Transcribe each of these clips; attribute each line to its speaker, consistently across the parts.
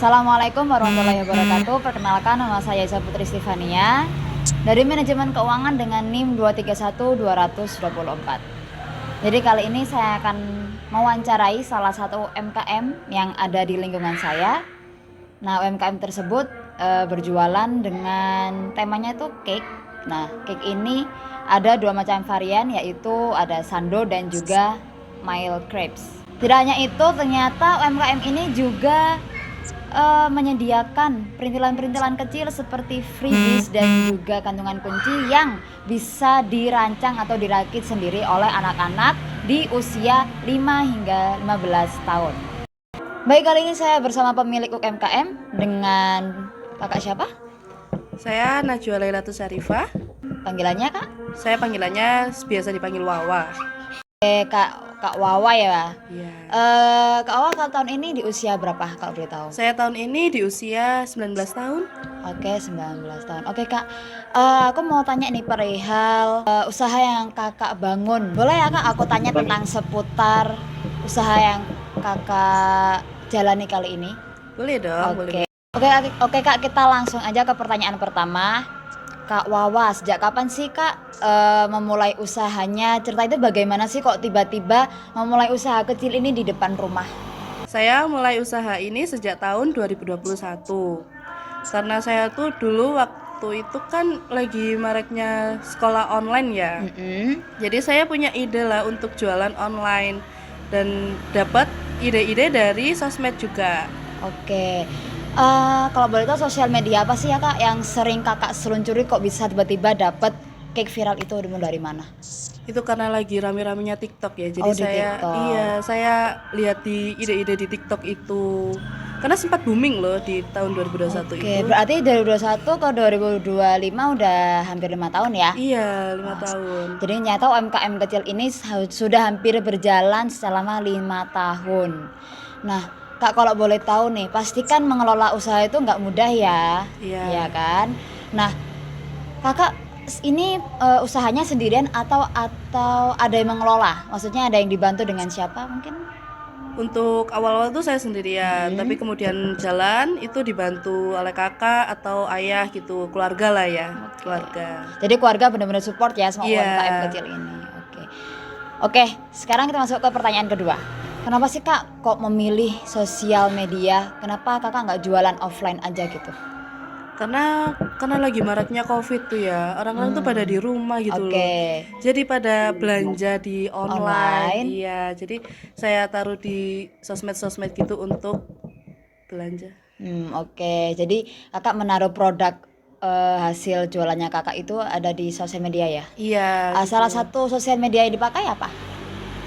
Speaker 1: Assalamualaikum warahmatullahi wabarakatuh. Perkenalkan, nama saya Isa Putri Stefania dari Manajemen Keuangan dengan NIM 231224. Jadi kali ini saya akan mewawancarai salah satu UMKM yang ada di lingkungan saya. Nah, UMKM tersebut berjualan dengan temanya itu cake. Nah, cake ini ada dua macam varian, yaitu ada sando dan juga mild crepes. Tidak hanya itu, ternyata UMKM ini juga menyediakan perintilan-perintilan kecil seperti freebies dan juga kantongan kunci yang bisa dirancang atau dirakit sendiri oleh anak-anak di usia 5 hingga 15 tahun. Baik, kali ini saya bersama pemilik UMKM dengan kakak siapa?
Speaker 2: Saya Najwa Lailatus Syarifah.
Speaker 1: Panggilannya kak?
Speaker 2: Saya panggilannya biasa dipanggil Wawa.
Speaker 1: Kak Wawa ya.
Speaker 2: Iya.
Speaker 1: Kak Wawa kalau tahun ini di usia berapa kalau boleh tahu?
Speaker 2: Saya tahun ini di usia 19 tahun.
Speaker 1: Oke, 19 tahun. Oke kak, aku mau tanya nih perihal usaha yang kakak bangun. Boleh ya kak aku tanya tentang seputar usaha yang kakak jalani kali ini?
Speaker 2: Boleh dong, boleh.
Speaker 1: Oke kak, kita langsung aja ke pertanyaan pertama. Kak Wawa, sejak kapan sih kak memulai usahanya? Cerita itu bagaimana sih kok tiba-tiba memulai usaha kecil ini di depan rumah?
Speaker 2: Saya mulai usaha ini sejak tahun 2021. Karena saya tuh dulu waktu itu kan lagi maraknya sekolah online ya. Jadi saya punya ide lah untuk jualan online dan dapat ide-ide dari sosmed juga.
Speaker 1: Oke, kalau boleh tahu sosial media apa sih ya kak yang sering kakak seluncuri kok bisa tiba-tiba dapet cake viral itu dari mana?
Speaker 2: Itu karena lagi rame-ramenya TikTok ya. Jadi
Speaker 1: Di TikTok.
Speaker 2: saya lihat di ide-ide di TikTok itu. Karena sempat booming loh di tahun 2021
Speaker 1: Oke,
Speaker 2: itu.
Speaker 1: berarti dari 2021 ke 2025 udah hampir 5 tahun ya?
Speaker 2: Iya, 5 tahun.
Speaker 1: Jadi nyata UMKM kecil ini sudah hampir berjalan selama 5 tahun. Nah, kak kalau boleh tahu nih, pastikan mengelola usaha itu nggak mudah ya,
Speaker 2: Iya.
Speaker 1: ya kan? Nah, kakak ini usahanya sendirian atau ada yang mengelola? Maksudnya ada yang dibantu dengan siapa mungkin?
Speaker 2: Untuk awal-awal tuh saya sendirian, tapi kemudian jalan itu dibantu oleh kakak atau ayah gitu, keluarga lah ya, keluarga.
Speaker 1: Jadi keluarga benar-benar support ya sama
Speaker 2: Iya.
Speaker 1: UMKM kecil ini. Oke, sekarang kita masuk ke pertanyaan kedua. Kenapa sih kak kok memilih sosial media? Kenapa kakak nggak jualan offline aja gitu?
Speaker 2: Karena lagi maraknya COVID tuh ya, orang-orang tuh pada di rumah gitu loh. Jadi pada belanja di online. Iya, jadi saya taruh di sosmed-sosmed gitu untuk belanja.
Speaker 1: Oke, jadi kakak menaruh produk hasil jualannya kakak itu ada di sosial media ya?
Speaker 2: Iya.
Speaker 1: Salah satu sosial media yang dipakai apa?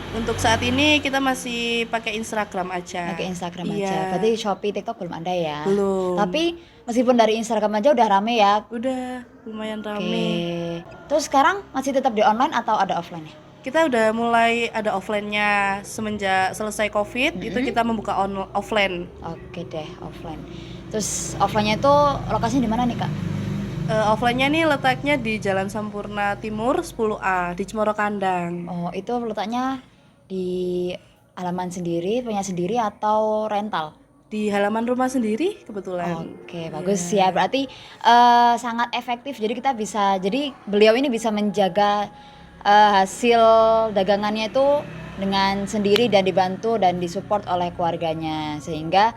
Speaker 2: Untuk saat ini kita masih pakai Instagram aja.
Speaker 1: Pakai Instagram
Speaker 2: Iya.
Speaker 1: aja. Berarti Shopee, TikTok belum ada ya?
Speaker 2: Belum.
Speaker 1: Tapi meskipun dari Instagram aja udah rame ya.
Speaker 2: Udah lumayan rame.
Speaker 1: Oke. Terus sekarang masih tetap di online atau ada offline ya?
Speaker 2: Kita udah mulai ada offline-nya semenjak selesai COVID. Itu kita membuka offline.
Speaker 1: Oke deh, offline. Terus offline-nya itu lokasinya di mana nih kak?
Speaker 2: Offline-nya nih letaknya di Jalan Sampurna Timur 10A di Cemoro Kandang.
Speaker 1: Oh, itu letaknya di halaman sendiri, punya sendiri atau rental?
Speaker 2: Di halaman rumah sendiri kebetulan.
Speaker 1: Oke, bagus ya. Berarti sangat efektif. Jadi beliau ini bisa menjaga hasil dagangannya itu dengan sendiri dan dibantu dan disupport oleh keluarganya, sehingga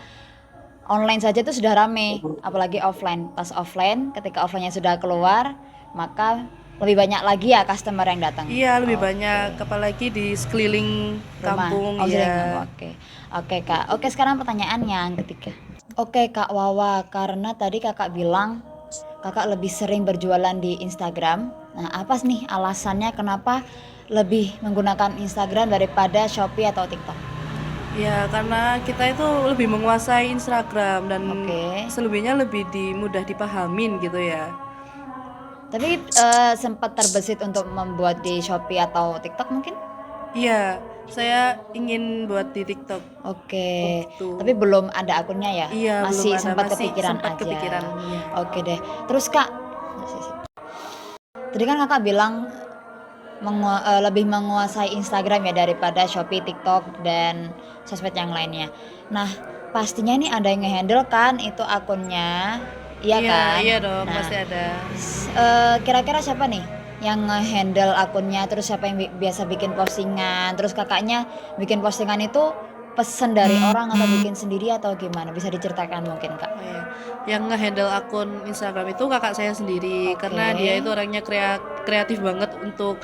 Speaker 1: online saja itu sudah rame, apalagi offline. Pas offline, ketika offline-nya sudah keluar, maka lebih banyak lagi ya customer yang datang.
Speaker 2: Iya, lebih banyak, apalagi di sekeliling kampung.
Speaker 1: Ya. Oke kak. Oke, sekarang pertanyaan yang ketiga. Oke kak Wawa, karena tadi kakak bilang kakak lebih sering berjualan di Instagram. Nah, apa nih alasannya kenapa lebih menggunakan Instagram daripada Shopee atau TikTok?
Speaker 2: Ya, karena kita itu lebih menguasai Instagram dan selebihnya lebih mudah dipahamin gitu ya.
Speaker 1: Tapi sempat terbesit untuk membuat di Shopee atau TikTok mungkin?
Speaker 2: Iya, saya ingin buat di TikTok.
Speaker 1: Oke. Tapi belum ada akunnya ya?
Speaker 2: Iya,
Speaker 1: masih
Speaker 2: belum ada,
Speaker 1: sempat
Speaker 2: masih
Speaker 1: kepikiran
Speaker 2: sempat
Speaker 1: aja.
Speaker 2: kepikiran, iya.
Speaker 1: Oke deh. Terus kak, tadi kan kakak bilang lebih menguasai Instagram ya daripada Shopee, TikTok dan sosmed yang lainnya. Nah, pastinya nih ada yang ngehandle kan itu akunnya, iya kan?
Speaker 2: Iya dong,
Speaker 1: Nah,
Speaker 2: pasti ada.
Speaker 1: kira-kira siapa nih yang ngehandle akunnya, terus siapa yang biasa bikin postingan, terus kakaknya bikin postingan itu pesen dari orang atau bikin sendiri atau gimana? Bisa diceritakan mungkin kak?
Speaker 2: Oh iya. Yang ngehandle akun Instagram itu kakak saya sendiri,
Speaker 1: Oke.
Speaker 2: karena dia itu orangnya kreatif banget untuk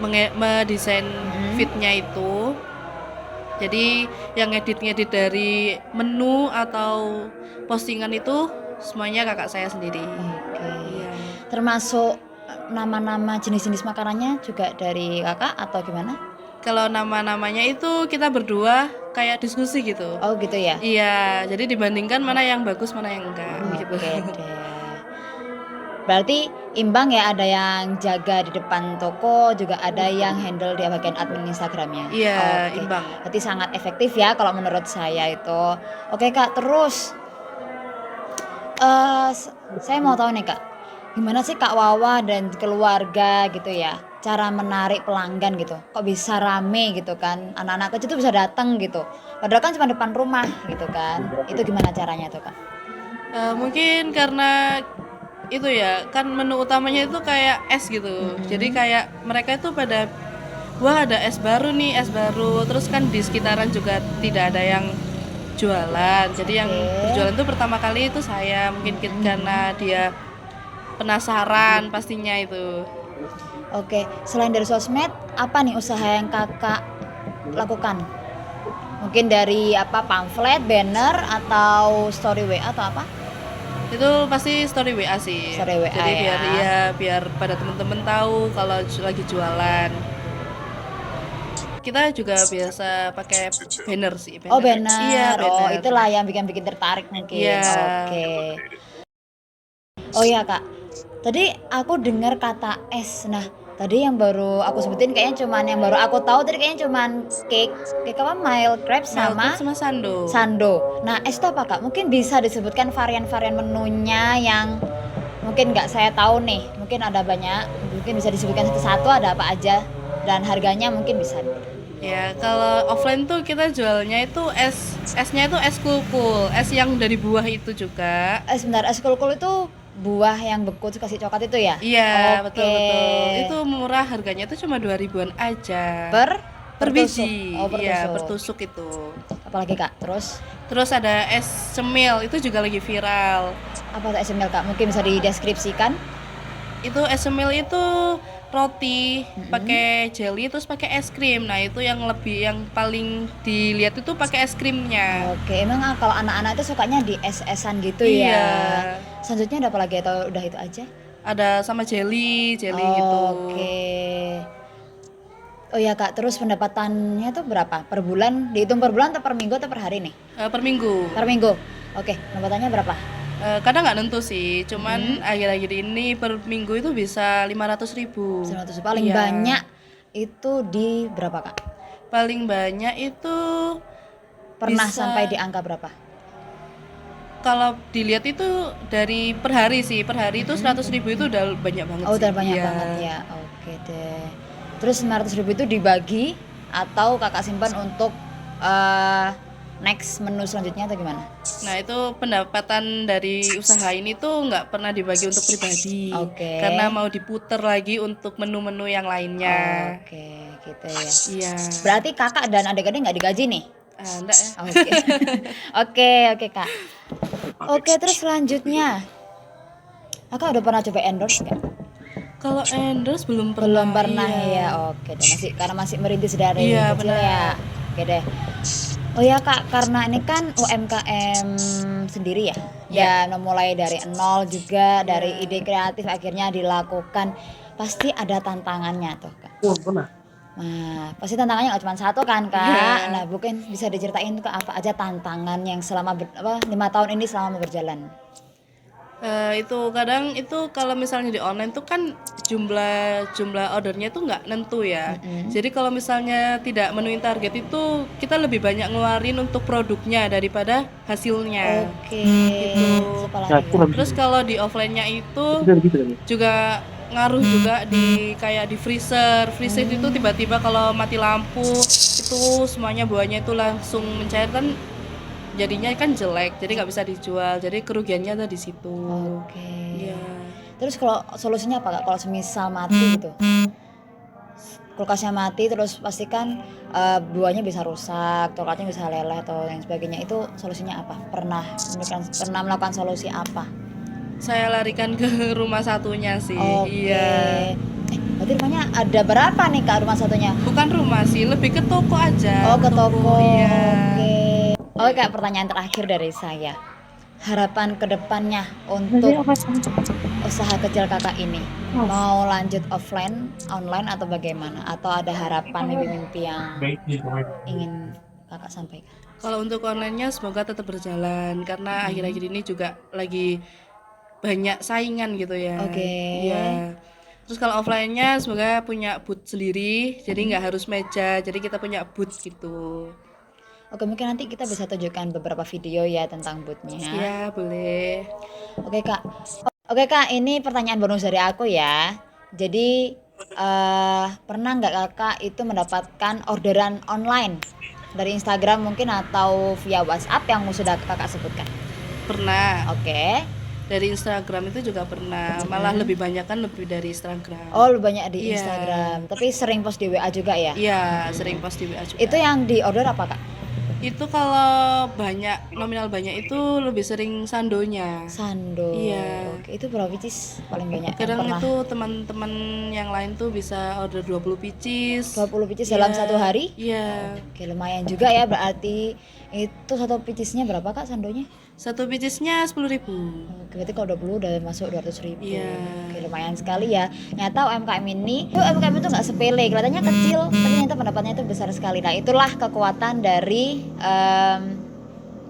Speaker 2: mendesain feednya itu. Jadi yang ngedit dari menu atau postingan itu semuanya kakak saya sendiri.
Speaker 1: Oke.
Speaker 2: Iya.
Speaker 1: Termasuk nama-nama jenis-jenis makanannya juga dari kakak atau gimana?
Speaker 2: Kalau nama-namanya itu kita berdua kayak diskusi gitu.
Speaker 1: Oh gitu ya?
Speaker 2: Iya, jadi dibandingkan mana yang bagus mana yang enggak gitu.
Speaker 1: Oke deh. Berarti imbang ya, ada yang jaga di depan toko, juga ada yang handle di bagian admin Instagramnya.
Speaker 2: Iya,
Speaker 1: Oke.
Speaker 2: imbang.
Speaker 1: Berarti sangat efektif ya kalau menurut saya itu. Oke kak, terus saya mau tahu nih kak, gimana sih Kak Wawa dan keluarga gitu ya, cara menarik pelanggan gitu? Kok bisa rame gitu kan? Anak-anak kecil tuh bisa datang gitu. Padahal kan cuma depan rumah gitu kan. Itu gimana caranya tuh Kak?
Speaker 2: Mungkin karena itu ya, kan menu utamanya itu kayak es gitu. Jadi kayak mereka itu pada wah ada es baru nih, es baru. Terus kan di sekitaran juga tidak ada yang jualan. Jadi yang berjualan itu pertama kali itu saya, mungkin karena dia penasaran pastinya itu.
Speaker 1: Oke, selain dari sosmed, apa nih usaha yang kakak lakukan? Mungkin dari apa, pamflet, banner, atau story WA atau apa?
Speaker 2: Itu pasti story WA sih.
Speaker 1: Story WA
Speaker 2: Jadi
Speaker 1: ya.
Speaker 2: biar pada temen-temen tahu kalau lagi jualan. Kita juga biasa pakai banner sih.
Speaker 1: Oh banner.
Speaker 2: Iya,
Speaker 1: Oh
Speaker 2: banner.
Speaker 1: itulah yang bikin tertarik mungkin.
Speaker 2: Iya.
Speaker 1: Oke. Oh iya kak, tadi aku dengar kata es. Nah tadi yang baru aku sebutin kayaknya cuman, yang baru aku tahu tadi kayaknya cuman cake apa, mild crab sama
Speaker 2: Milk sama sando.
Speaker 1: sando. Nah es itu apa kak? Mungkin bisa disebutkan varian-varian menunya yang mungkin nggak saya tahu nih. Mungkin ada banyak, mungkin bisa disebutkan satu-satu ada apa aja dan harganya mungkin bisa.
Speaker 2: Ya, kalau offline tuh kita jualnya itu esnya itu es kulkul, es yang dari buah itu juga.
Speaker 1: Sebentar, es kulkul itu buah yang beku terus kasih coklat itu ya?
Speaker 2: Iya,
Speaker 1: Oke.
Speaker 2: betul. Itu murah, harganya itu cuma 2.000-an aja.
Speaker 1: Per
Speaker 2: biji.
Speaker 1: Oh, per
Speaker 2: Iya,
Speaker 1: tusuk.
Speaker 2: per tusuk itu.
Speaker 1: Apalagi kak? Terus
Speaker 2: Terus ada es cemil, itu juga lagi viral.
Speaker 1: apa tuh es cemil kak? Mungkin bisa dideskripsikan?
Speaker 2: Itu es cemil itu roti pakai jelly terus pakai es krim. Nah, itu yang paling dilihat itu pakai es krimnya.
Speaker 1: Oke, emang kalau anak-anak itu sukanya di es-esan gitu
Speaker 2: Iya.
Speaker 1: ya? Selanjutnya ada apa lagi atau udah itu aja?
Speaker 2: Ada sama jelly gitu.
Speaker 1: Oke. Oh ya kak, terus pendapatannya tuh berapa? Per bulan? Dihitung per bulan atau per minggu atau per hari nih?
Speaker 2: Per minggu.
Speaker 1: Per minggu. Oke, pendapatannya berapa?
Speaker 2: Kadang nggak nentu sih, cuman akhir-akhir ini per minggu itu bisa 500.000.
Speaker 1: 100 paling
Speaker 2: Iya.
Speaker 1: banyak itu di berapa kak?
Speaker 2: Paling banyak itu
Speaker 1: Pernah
Speaker 2: bisa-
Speaker 1: sampai di angka berapa?
Speaker 2: kalau dilihat itu dari per hari sih, per hari itu 100.000 itu udah banyak banget
Speaker 1: Oh
Speaker 2: sih.
Speaker 1: udah banyak
Speaker 2: Iya.
Speaker 1: banget ya. Oke deh. Terus 500.000 itu dibagi atau kakak simpan untuk next menu selanjutnya atau gimana?
Speaker 2: Nah, itu pendapatan dari usaha ini tuh nggak pernah dibagi untuk pribadi.
Speaker 1: Oke.
Speaker 2: Karena mau diputer lagi untuk menu-menu yang lainnya.
Speaker 1: Oke, gitu ya.
Speaker 2: Iya.
Speaker 1: Berarti kakak dan adik-adik nggak digaji nih?
Speaker 2: Enggak ya.
Speaker 1: Oke. Oke kak. Oke, terus selanjutnya, kakak udah pernah coba endorse nggak?
Speaker 2: Kalau endorse belum pernah.
Speaker 1: Belum pernah
Speaker 2: iya.
Speaker 1: ya. Oke deh, karena masih merintis dari
Speaker 2: Iya,
Speaker 1: kecil
Speaker 2: benar.
Speaker 1: ya. Oke deh. Oh ya kak, karena ini kan UMKM sendiri ya, dan memulai dari nol juga, dari ide kreatif akhirnya dilakukan, pasti ada tantangannya tuh kak. Nah, pasti tantangannya nggak cuma satu kan kak.
Speaker 2: Iya.
Speaker 1: Nah, mungkin bisa diceritain tuh apa aja tantangan yang selama 5 tahun ini selama berjalan.
Speaker 2: Itu kadang itu kalau misalnya di online tuh kan jumlah ordernya tuh nggak nentu ya. Jadi kalau misalnya tidak memenuhi target itu kita lebih banyak ngeluarin untuk produknya daripada hasilnya.
Speaker 1: Oke.
Speaker 2: Gitu.
Speaker 1: Terus apa lagi, Kak?
Speaker 2: Terus kalau di offline-nya itu juga ngaruh juga di kayak di freezer itu tiba-tiba kalau mati lampu itu semuanya buahnya itu langsung mencair kan, jadinya kan jelek, jadi nggak bisa dijual, jadi kerugiannya ada di situ.
Speaker 1: Oke.
Speaker 2: Iya.
Speaker 1: Terus kalau solusinya apa Kak? Kalau semisal mati gitu, kulkasnya mati, terus pastikan buahnya bisa rusak, coklatnya bisa leleh atau yang sebagainya. Itu solusinya apa? Pernah melakukan solusi apa?
Speaker 2: Saya larikan ke rumah satunya sih.
Speaker 1: Oke.
Speaker 2: Iya.
Speaker 1: Berarti rumahnya ada berapa nih Kak rumah satunya?
Speaker 2: Bukan rumah sih, lebih ke toko aja.
Speaker 1: Oh, ke toko.
Speaker 2: Iya.
Speaker 1: Oke. Oke Kak, pertanyaan terakhir dari saya. Harapan kedepannya untuk usaha kecil kakak ini, mau lanjut offline, online atau bagaimana? Atau ada harapan mimpi-mimpi yang ingin kakak sampaikan?
Speaker 2: Kalau untuk online-nya semoga tetap berjalan karena akhir-akhir ini juga lagi banyak saingan gitu ya.
Speaker 1: Oke.
Speaker 2: Iya. Terus kalau offline-nya semoga punya booth sendiri, jadi nggak harus meja, jadi kita punya booth gitu.
Speaker 1: Oke, mungkin nanti kita bisa tunjukkan beberapa video ya tentang bootnya.
Speaker 2: Iya, boleh.
Speaker 1: Oke Kak. Oke Kak, ini pertanyaan bonus dari aku ya. Jadi pernah nggak kakak itu mendapatkan orderan online dari Instagram mungkin atau via WhatsApp yang sudah kakak sebutkan?
Speaker 2: Pernah.
Speaker 1: Oke.
Speaker 2: Dari Instagram itu juga pernah, malah lebih banyak kan lebih dari Instagram.
Speaker 1: Oh, lebih banyak di
Speaker 2: Iya.
Speaker 1: Instagram. Tapi sering post di WA juga ya?
Speaker 2: Iya, sering post di WA juga.
Speaker 1: Itu yang di order apa Kak?
Speaker 2: Itu kalau banyak, nominal banyak itu lebih sering sandonya.
Speaker 1: Sando.
Speaker 2: Iya.
Speaker 1: Oke, itu berapa pieces paling banyak yang
Speaker 2: Kadang
Speaker 1: pernah?
Speaker 2: itu teman-teman yang lain tuh bisa order 20 pieces.
Speaker 1: 20 pieces dalam
Speaker 2: Iya.
Speaker 1: satu hari?
Speaker 2: Iya.
Speaker 1: Oke, lumayan juga ya berarti. Itu satu piecesnya berapa Kak sandonya?
Speaker 2: Satu piecesnya 10.000.
Speaker 1: Oke, berarti kalau 20 udah masuk 200.000.
Speaker 2: Iya.
Speaker 1: Oke, lumayan sekali ya. Nyata UMKM ini, UMKM itu nggak sepele, kelihatannya kecil, tapi ternyata pendapatnya itu besar sekali. Nah, itulah kekuatan dari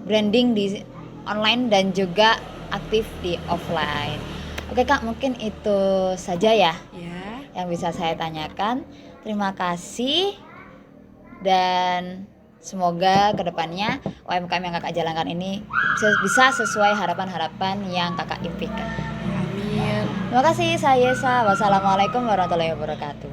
Speaker 1: branding di online dan juga aktif di offline. Oke Kak, mungkin itu saja ya
Speaker 2: Ya.
Speaker 1: yang bisa saya tanyakan. Terima kasih dan semoga kedepannya UMKM yang kakak jalankan ini bisa sesuai harapan-harapan yang kakak impikan.
Speaker 2: Amin.
Speaker 1: Terima kasih, saya Yesa. Wassalamualaikum warahmatullahi wabarakatuh.